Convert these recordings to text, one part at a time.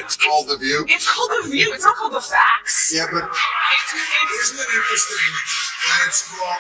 It's called The View? It's called The View. It's not called The Facts. Yeah, but isn't it interesting that it's called,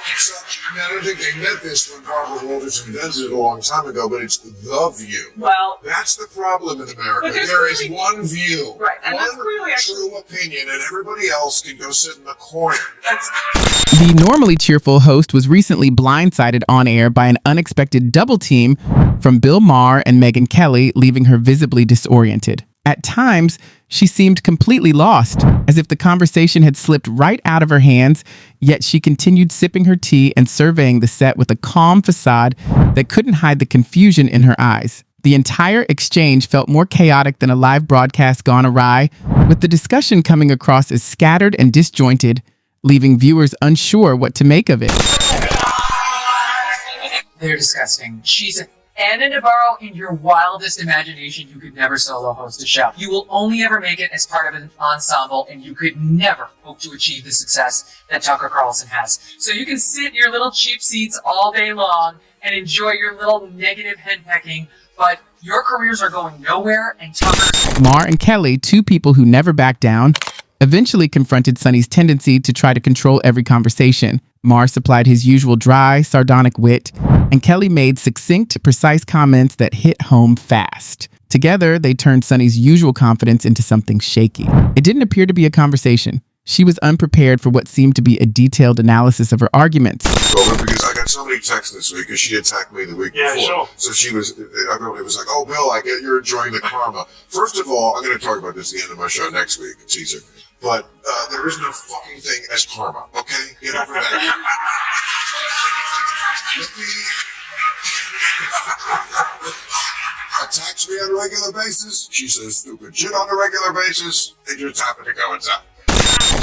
I mean, I don't think they meant this when Barbara Walters invented it a long time ago, but it's The View. Well, that's the problem in America. There is one view, right, and one that's clearly true opinion, and everybody else can go sit in the corner. The normally cheerful host was recently blindsided on air by an unexpected double team from Maher and Megyn Kelly, leaving her visibly disoriented. At times, she seemed completely lost, as if the conversation had slipped right out of her hands, yet she continued sipping her tea and surveying the set with a calm facade that couldn't hide the confusion in her eyes. The entire exchange felt more chaotic than a live broadcast gone awry, with the discussion coming across as scattered and disjointed, leaving viewers unsure what to make of it. They're disgusting. She's Anna Navarro in your wildest imagination. You could never solo host a show. You will only ever make it as part of an ensemble, and you could never hope to achieve the success that Tucker Carlson has. So you can sit in your little cheap seats all day long and enjoy your little negative henpecking, but your careers are going nowhere, and Tucker's... Maher and Kelly, two people who never back down, eventually confronted Sonny's tendency to try to control every conversation. Maher supplied his usual dry, sardonic wit, and Kelly made succinct, precise comments that hit home fast. Together, they turned Sonny's usual confidence into something shaky. It didn't appear to be a conversation. She was unprepared for what seemed to be a detailed analysis of her arguments. Well, because I got so many texts this week, because she attacked me the week before. Sure. So it was like, oh, Bill, I get you're enjoying the karma. First of all, I'm going to talk about this at the end of my show next week, teaser. But there is no fucking thing as karma, okay? Get over that. Attacks me on a regular basis. She says stupid shit on a regular basis. They just happen to coincide.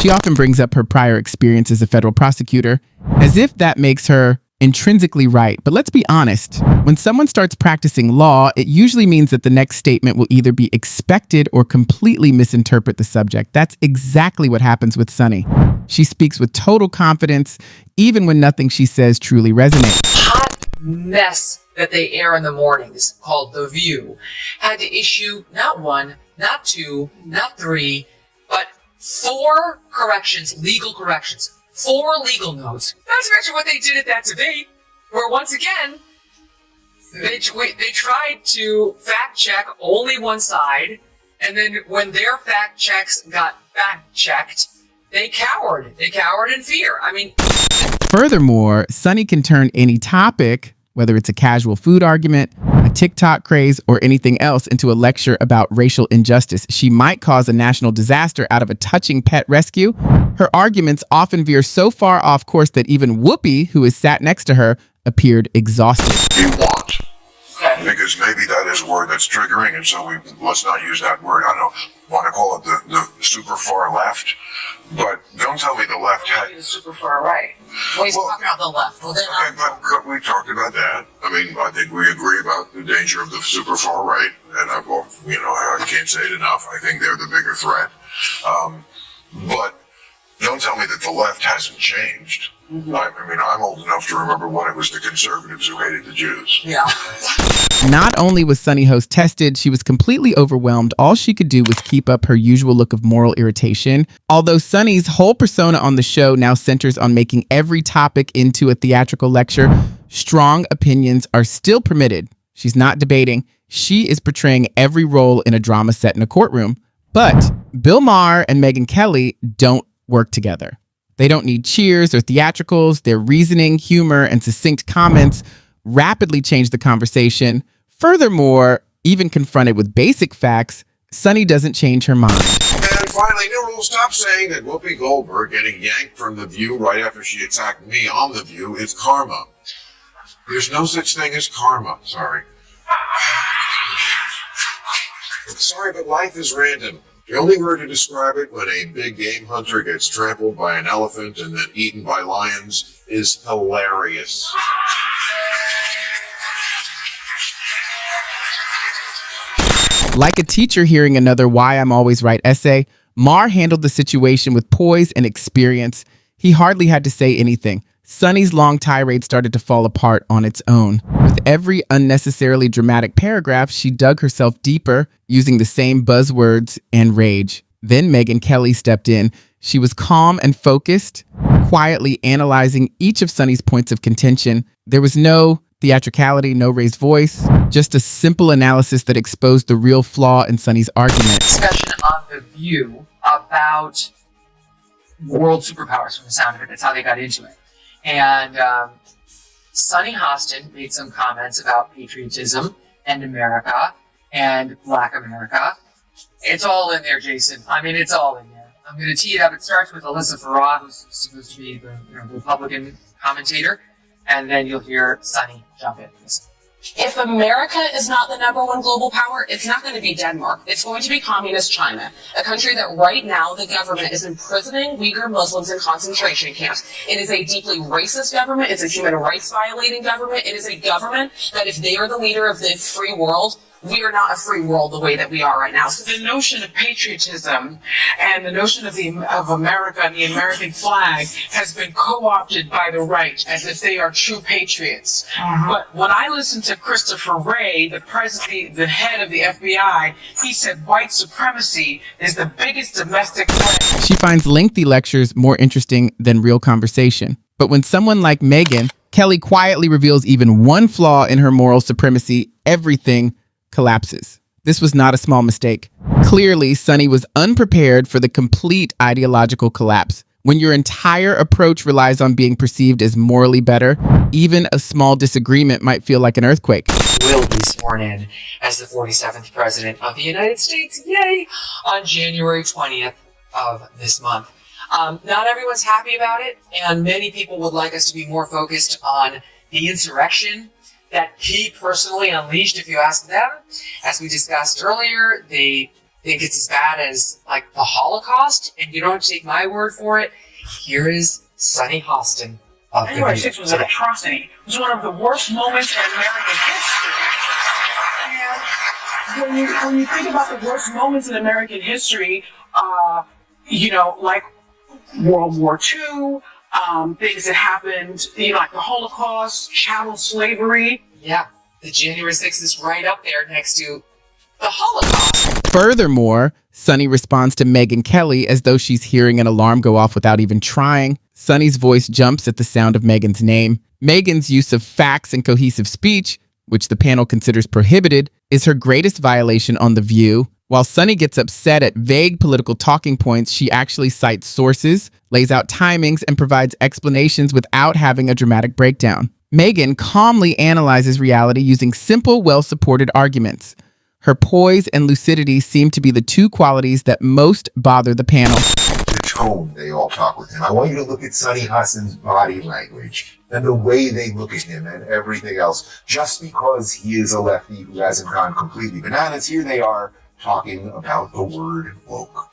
She often brings up her prior experience as a federal prosecutor, as if that makes her intrinsically right. But let's be honest, when someone starts practicing law, it usually means that the next statement will either be expected or completely misinterpret the subject. That's exactly what happens with Sonny. She speaks with total confidence, even when nothing she says truly resonates. Hot mess that they air in the mornings, called The View, had to issue not one, not two, not three, but 4 corrections, legal corrections. 4 legal notes. Not to mention what they did at that debate, where once again, they tried to fact check only one side, and then when their fact checks got fact checked, they cowered. They cowered in fear. I mean... Furthermore, Sonny can turn any topic, whether it's a casual food argument, a TikTok craze, or anything else, into a lecture about racial injustice. She might cause a national disaster out of a touching pet rescue. Her arguments often veer so far off course that even Whoopi, who is sat next to her, appeared exhausted. You want. Because maybe that is a word that's triggering, and so let's not use that word. I don't want to call it the super far left, but don't tell me the left had... The super far right. Well, he's talking about the left. Well, okay, but we talked about that. I mean, I think we agree about the danger of the super far right, and I can't say it enough. I think they're the bigger threat. But don't tell me that the left hasn't changed. Mm-hmm. I mean, I'm old enough to remember when it was the conservatives who hated the Jews. Yeah. Not only was Sonny Host tested, she was completely overwhelmed. All she could do was keep up her usual look of moral irritation. Although Sonny's whole persona on the show now centers on making every topic into a theatrical lecture, strong opinions are still permitted. She's not debating. She is portraying every role in a drama set in a courtroom. But Maher and Megyn Kelly don't work together. They don't need cheers or theatricals. Their reasoning, humor, and succinct comments rapidly change the conversation. Furthermore, even confronted with basic facts, Sonny doesn't change her mind. And finally, new rule, stop saying that Whoopi Goldberg getting yanked from The View right after she attacked me on The View is karma. There's no such thing as karma. Sorry. Sorry, but life is random. The only word to describe it when a big game hunter gets trampled by an elephant and then eaten by lions is hilarious. Like a teacher hearing another Why I'm Always Right essay, Maher handled the situation with poise and experience. He hardly had to say anything, Sunny's long tirade started to fall apart on its own. With every unnecessarily dramatic paragraph, she dug herself deeper, using the same buzzwords and rage. Then Maher and Kelly stepped in. She was calm and focused, quietly analyzing each of Sunny's points of contention. There was no theatricality, no raised voice, just a simple analysis that exposed the real flaw in Sunny's argument. Discussion on The View about world superpowers from the sound of it. That's how they got into it. And Sunny Hostin made some comments about patriotism and America and Black America. It's all in there, Jason. I mean, it's all in there. I'm going to tee it up. It starts with Alyssa Farah, who's supposed to be the Republican commentator, and then you'll hear Sunny jump in. Listen. If America is not the number one global power, it's not going to be Denmark. It's going to be communist China, a country that right now the government is imprisoning Uyghur Muslims in concentration camps. It is a deeply racist government. It's a human rights violating government. It is a government that if they are the leader of the free world, we are not a free world the way that we are right now. So the notion of patriotism and the notion of America and the American flag has been co-opted by the right as if they are true patriots. But when I listened to Christopher Wray, the head of the FBI, he said white supremacy is the biggest domestic threat. She finds lengthy lectures more interesting than real conversation. But when someone like Megyn, Kelly quietly reveals even one flaw in her moral supremacy, everything collapses. This was not a small mistake. Clearly, Sunny was unprepared for the complete ideological collapse. When your entire approach relies on being perceived as morally better, even a small disagreement might feel like an earthquake. Will be sworn in as the 47th President of the United States, yay, on January 20th of this month. Not everyone's happy about it, and many people would like us to be more focused on the insurrection that he personally unleashed, if you ask them. As we discussed earlier, they think it's as bad as, like, the Holocaust, and you don't take my word for it. Here is Sunny Hostin of The January View. 6th was an atrocity. It was one of the worst moments in American history. And when you think about the worst moments in American history, like World War II, things that happened, like the Holocaust, chattel slavery. Yeah, the January 6th is right up there next to the Holocaust. Furthermore, Sunny responds to Maher and Kelly as though she's hearing an alarm go off without even trying. Sunny's voice jumps at the sound of Megyn's name. Megyn's use of facts and cohesive speech, which the panel considers prohibited, is her greatest violation on The View. While Sunny gets upset at vague political talking points, she actually cites sources, lays out timings, and provides explanations without having a dramatic breakdown. Megyn calmly analyzes reality using simple, well-supported arguments. Her poise and lucidity seem to be the two qualities that most bother the panel. The tone they all talk with him. I want you to look at Sunny Hostin's body language and the way they look at him and everything else. Just because he is a lefty who hasn't gone completely bananas, here they are talking about the word woke.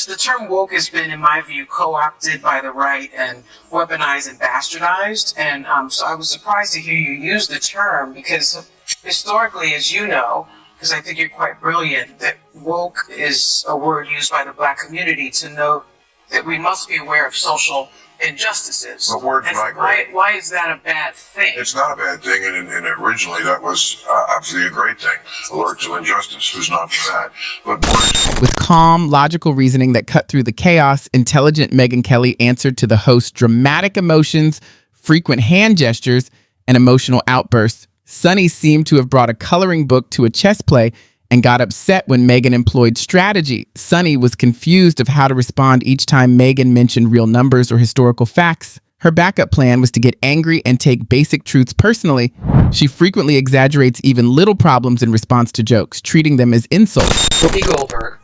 The term woke has been, in my view, co-opted by the right and weaponized and bastardized. And so I was surprised to hear you use the term because historically, as you know, because I think you're quite brilliant, that woke is a word used by the black community to note that we must be aware of social injustices. But words migrate. Why is that a bad thing? It's not a bad thing, and originally that was absolutely a great thing. Alert to injustice, who's not for that? But words... With calm, logical reasoning that cut through the chaos, intelligent Maher and Kelly answered to the host's dramatic emotions, frequent hand gestures, and emotional outbursts. Sunny seemed to have brought a coloring book to a chess play and got upset when Megyn employed strategy. Sunny was confused of how to respond each time Megyn mentioned real numbers or historical facts. Her backup plan was to get angry and take basic truths personally. She frequently exaggerates even little problems in response to jokes, treating them as insults. Whoopi Goldberg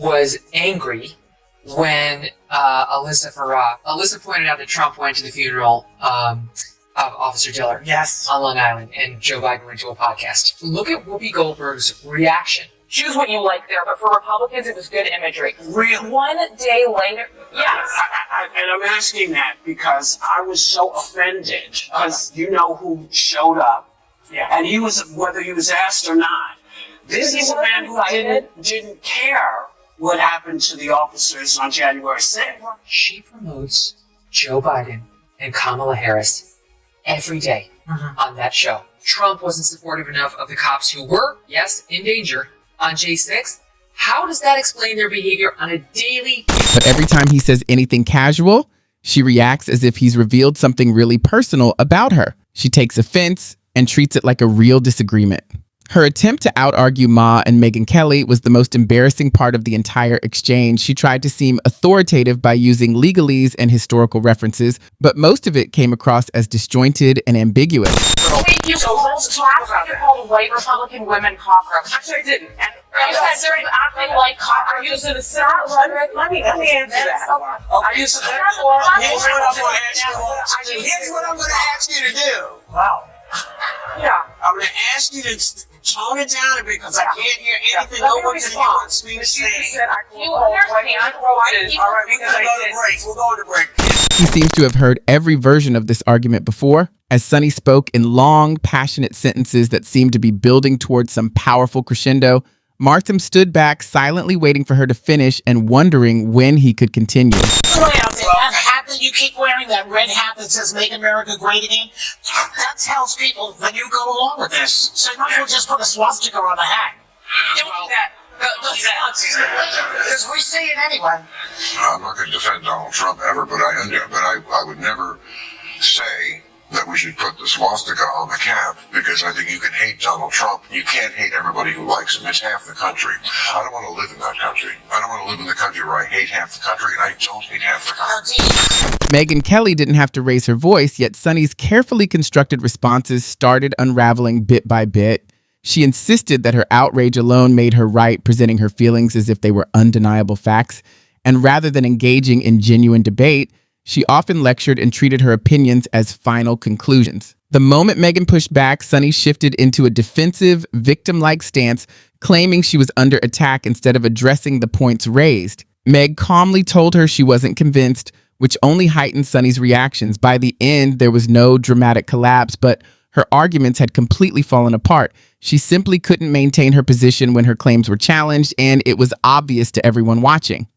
was angry when Alyssa pointed out that Trump went to the funeral of Officer Diller. Yes. On Long Island, and Joe Biden went to a podcast. Look at Whoopi Goldberg's reaction. choose what you like there, but for Republicans, it was good imagery. Really? 1 day later, yes. And I'm asking that because I was so offended because you know who showed up. Yeah. And he was, whether he was asked or not, this is a man who didn't care what happened to the officers on January 6th. She promotes Joe Biden and Kamala Harris every day on that show. Trump wasn't supportive enough of the cops who were, yes, in danger on J6. How does that explain their behavior on a daily? But every time he says anything casual, she reacts as if he's revealed something really personal about her. She takes offense and treats it like a real disagreement. Her attempt to out-argue Maher and Megyn Kelly was the most embarrassing part of the entire exchange. She tried to seem authoritative by using legalese and historical references, but most of it came across as disjointed and ambiguous. Thank you so much. Last week you called white Republican women cockroaches. Actually, I didn't. And You said they're acting like cockroaches in a similar let me answer that. I used to Here's what I'm going to ask you to do. Wow. Yeah. I'm going to ask you to tone it down a bit because I can't hear anything no one can hear what Speed is saying. You understand why people... All right, we're going to go to break. We're going to break. He seems to have heard every version of this argument before, as Sonny spoke in long, passionate sentences that seemed to be building towards some powerful crescendo. Martham stood back, silently waiting for her to finish and wondering when he could continue. That hat that you keep wearing, that red hat that says "Make America Great Again," that tells people that you go along with this. So you might as well just put a swastika on the hat. Don't do that. Because we see it anyway. I'm not going to defend Donald Trump ever, but I would never say that we should put the swastika on the cap, because I think you can hate Donald Trump. You can't hate everybody who likes him. It's half the country. I don't want to live in that country. I don't want to live in the country where I hate half the country, and I don't hate half the country. Megyn Kelly didn't have to raise her voice, yet Sonny's carefully constructed responses started unraveling bit by bit. She insisted that her outrage alone made her right, presenting her feelings as if they were undeniable facts. And rather than engaging in genuine debate, she often lectured and treated her opinions as final conclusions. The moment Megyn pushed back, Sonny shifted into a defensive, victim-like stance, claiming she was under attack instead of addressing the points raised. Meg calmly told her she wasn't convinced, which only heightened Sonny's reactions. By the end, there was no dramatic collapse, but her arguments had completely fallen apart. She simply couldn't maintain her position when her claims were challenged, and it was obvious to everyone watching.